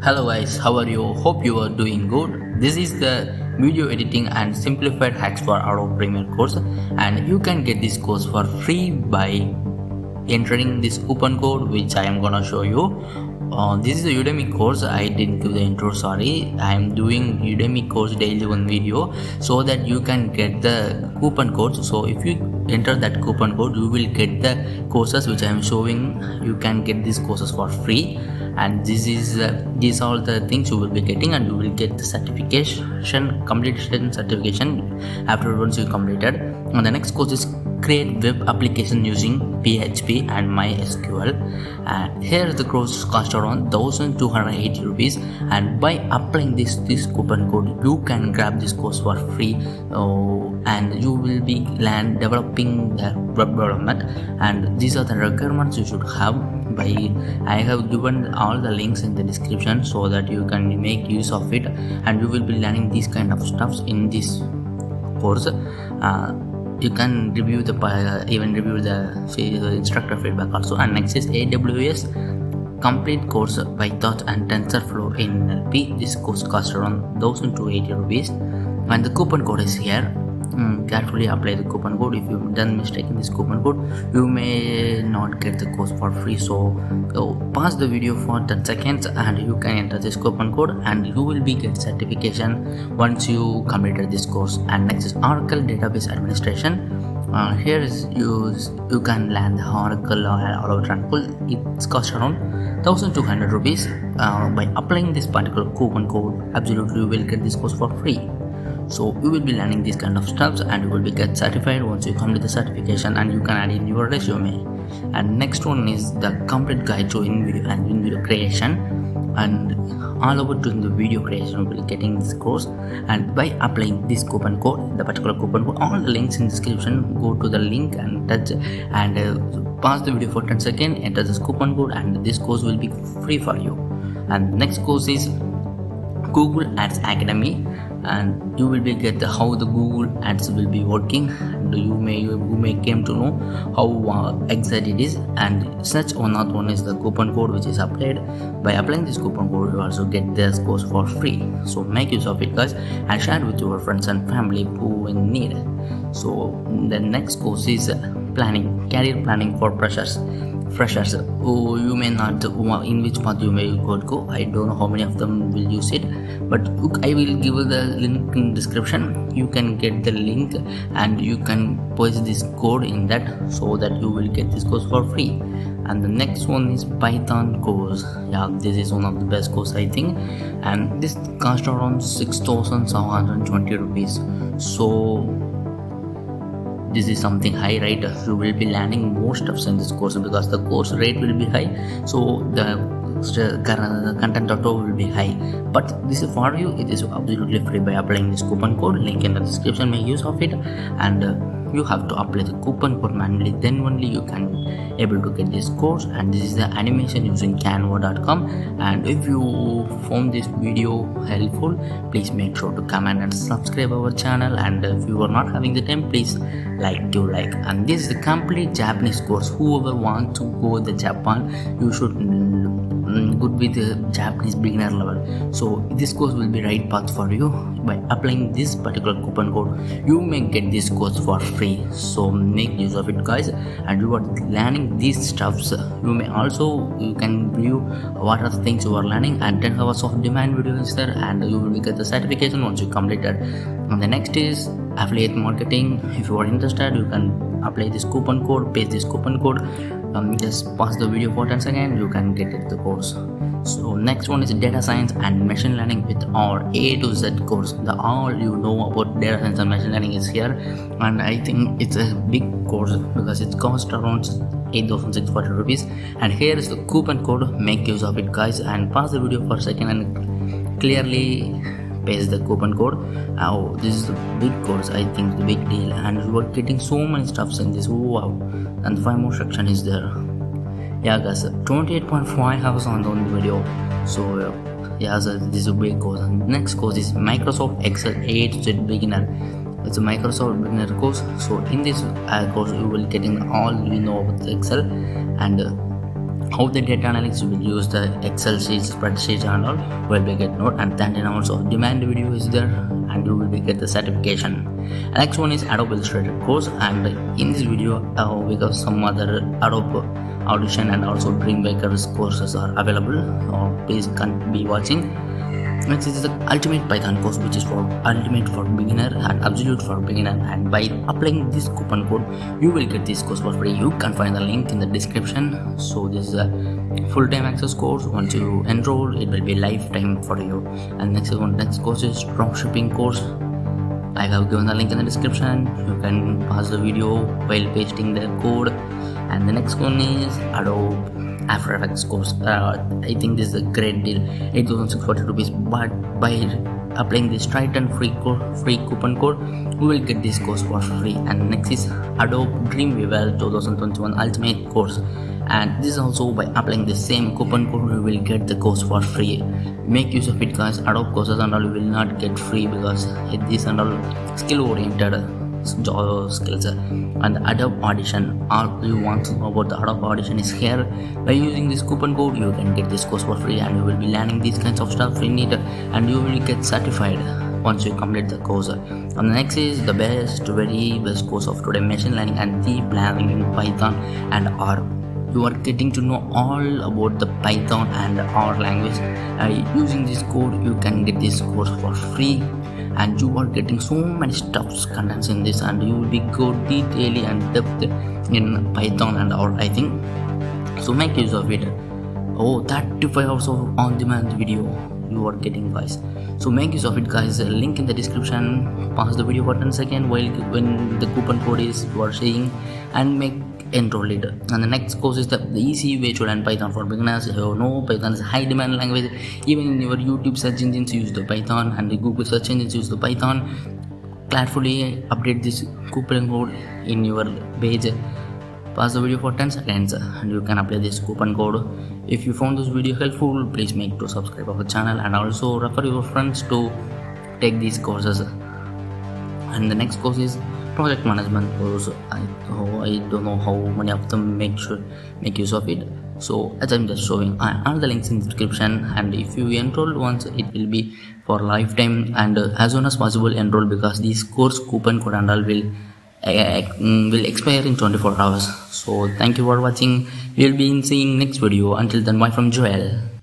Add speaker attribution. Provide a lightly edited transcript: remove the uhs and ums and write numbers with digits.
Speaker 1: Hello guys, how are you? Hope you are doing good. This is the video editing and simplified hacks for Adobe Premiere course, and you can get this course for free by entering this coupon code which I am gonna show you. This is a Udemy course. I didn't give the intro, sorry. I am doing Udemy course daily one video so that you can get the coupon code. So if you enter that coupon code, you will get the courses which I am showing. You can get these courses for free, and these are the things you will be getting, and you will get the certification, completion certification after once you completed. And the next course is create web application using PHP and MySQL, and here the course cost around 1280 rupees, and by applying this coupon code you can grab this course for free, and you will be developing the web development, and these are the requirements you should have. I have given all the links in the description so that you can make use of it, and you will be learning these kind of stuffs in this course. You can review the instructor feedback also. And next is AWS Complete Course by Thought and TensorFlow in NLP. This course costs around 1280 rupees, and the coupon code is here. Carefully apply the coupon code. If you've done mistake in this coupon code, you may not get the course for free. So pause the video for 10 seconds and you can enter this coupon code, and you will be get certification once you completed this course. And next is Oracle Database Administration. Here is you can learn the Oracle all over Oracle. It's cost around 1200 rupees. By applying this particular coupon code, absolutely you will get this course for free. So you will be learning these kind of stuff, and you will be get certified once you complete the certification, and you can add in your resume. And next one is the complete guide to in video creation, and all about doing the video creation will be getting this course. And by applying this coupon code, the particular coupon code, all the links in the description, go to the link and touch and pause the video for 10 seconds, enter this coupon code, and this course will be free for you. And next course is Google Ads Academy, and you will be get how the Google Ads will be working, and you may came to know how exact it is. And such or not one is the coupon code which is applied. By applying this coupon code, you also get this course for free. So make use of it, guys, and share it with your friends and family who in need. So the next course is career planning for freshers. Oh, you may not in which path you may go. I don't know how many of them will use it, but I will give the link in description. You can get the link and you can paste this code in that, so that you will get this course for free. And the next one is Python course. Yeah, this is one of the best course I think, and this cost around 6720 rupees. So this is something high, right? You will be learning most stuff in this course because the course rate will be high, so the content auto will be high. But this is for you, it is absolutely free. By applying this coupon code, link in the description, make use of it, and you have to apply the coupon code manually, then only you can able to get this course. And this is the animation using canva.com. and if you found this video helpful, please make sure to comment and subscribe our channel, and if you are not having the time, please like. And this is the complete Japanese course. Whoever wants to go the Japan, you should good with the Japanese beginner level. So this course will be right path for you. By applying this particular coupon code, you may get this course for free. So make use of it, guys, and you are learning these stuffs. You can view what are the things you are learning, and 10 hours of demand videos there, and you will get the certification once you complete it. And the next is affiliate marketing. If you are interested, you can apply this coupon code, paste this coupon code, just pause the video for 10 seconds, you can get it the course. So next one is data science and machine learning with our A to Z course. The all you know about data science and machine learning is here, and I think it's a big course because it costs around 8640 rupees. And here is the coupon code. Make use of it, guys, and pause the video for a second and clearly paste the coupon code. This is the big course, I think the big deal, and you are getting so many stuffs in this. Wow. And 5 more section is there. Yeah, guys, 28.5 hours on the video. So yeah, so this is a big course. And next course is Microsoft Excel A to Z beginner. It's a Microsoft beginner course. So in this course you will getting all you know about Excel, and how the data analytics will use the Excel sheets, spreadsheets and all will be get note, and 10 hours of demand video is there, and you will be get the certification. Next one is Adobe Illustrator course, and in this video we got some other Adobe Audition and also Dreamweaver courses are available, or please be watching. Next is the Ultimate Python course, which is for ultimate for beginner and absolute for beginner, and by applying this coupon code you will get this course for free. You can find the link in the description. So this is a full-time access course. Once you enroll, it will be lifetime for you. And next course is Dropshipping course. I have given the link in the description. You can pause the video while pasting the code. And the next one is Adobe After Effects course. I think this is a great deal, 8,640 rupees, but by applying this Triton free coupon code we will get this course for free. And next is Adobe Dreamweaver 2021 Ultimate course, and this also by applying the same coupon code we will get the course for free. Make use of it guys. Adobe courses and all you will not get free because this and all skill oriented skills. And Adobe Audition, all you want to know about the Adobe Audition is here. By using this coupon code you can get this course for free, and you will be learning these kinds of stuff in it, and you will get certified once you complete the course. And the next is the very best course of today, machine learning and deep learning in Python and R. You are getting to know all about the Python and R language. Using this code you can get this course for free, and you are getting so many stuffs contents in this, and you will be go detailedly and depth in Python and R, I think. So make use of it. 35 hours of on-demand video you are getting guys. So make use of it guys. Link in the description. Pause the video for 10 seconds when the coupon code is you are saying, and enroll it. And the next course is the easy way to learn Python for beginners. You know Python is a high demand language. Even in your YouTube search engines use the Python, and the Google search engines use the Python. Gladfully update this coupon code in your page. Pause the video for 10 seconds and you can apply this coupon code. If you found this video helpful, please make to subscribe our channel, and also refer your friends to take these courses. And the next course is project management course. I don't know how many of them make use of it. So as I'm just showing, all the links in the description, and if you enroll once it will be for lifetime, and as soon as possible enroll, because this course coupon code and all will expire in 24 hours. So thank you for watching. We'll be seeing next video. Until then, bye from Joel.